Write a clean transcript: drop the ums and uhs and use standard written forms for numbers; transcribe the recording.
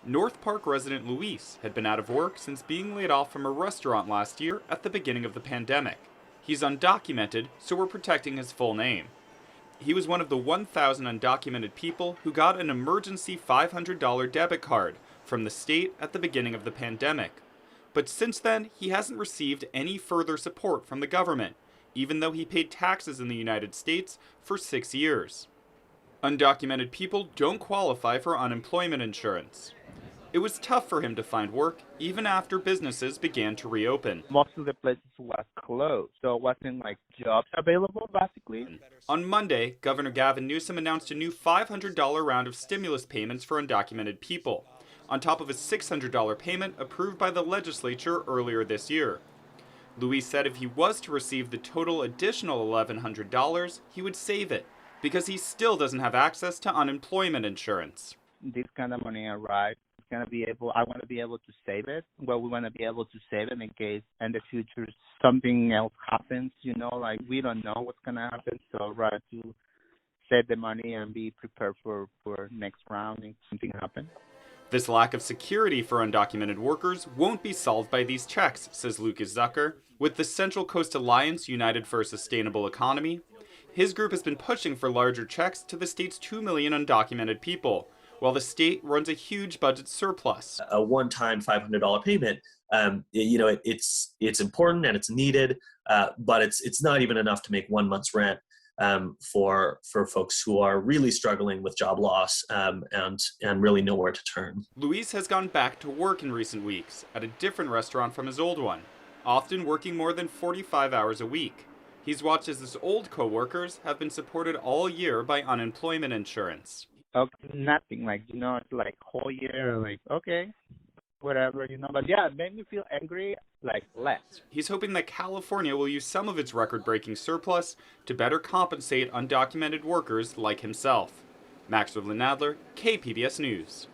North Park resident Luis had been out of work since being laid off from a restaurant last year at the beginning of the pandemic. He's undocumented, so we're protecting his full name. He was one of the 1,000 undocumented people who got an emergency $500 debit card from the state at the beginning of the pandemic. But since then, he hasn't received any further support from the government, even though he paid taxes in the United States for 6 years. Undocumented people don't qualify for unemployment insurance. It was tough for him to find work, even after businesses began to reopen. Most of the places were closed, so it wasn't like jobs available, basically. On Monday, Governor Gavin Newsom announced a new $500 round of stimulus payments for undocumented people, on top of a $600 payment approved by the legislature earlier this year. Luis said if he was to receive the total additional $1,100, he would save it, because he still doesn't have access to unemployment insurance. This kind of money arrived. I want to be able to save it. Well, we want to be able to save it in case in the future something else happens, like we don't know what's going to happen. So rather to save the money and be prepared for next round if something happens. This lack of security for undocumented workers won't be solved by these checks, says Lucas Zucker. With the Central Coast Alliance United for a Sustainable Economy, his group has been pushing for larger checks to the state's 2 million undocumented people, while the state runs a huge budget surplus. A one-time $500 payment, it's important and it's needed, but it's not even enough to make 1 month's rent for folks who are really struggling with job loss and really nowhere to turn. Luis has gone back to work in recent weeks at a different restaurant from his old one, often working more than 45 hours a week. He's watched as his old co-workers have been supported all year by unemployment insurance. Nothing, it's like whole year, okay, whatever, but yeah, it made me feel angry, less. He's hoping that California will use some of its record-breaking surplus to better compensate undocumented workers like himself. Max Rivlin-Nadler, KPBS News.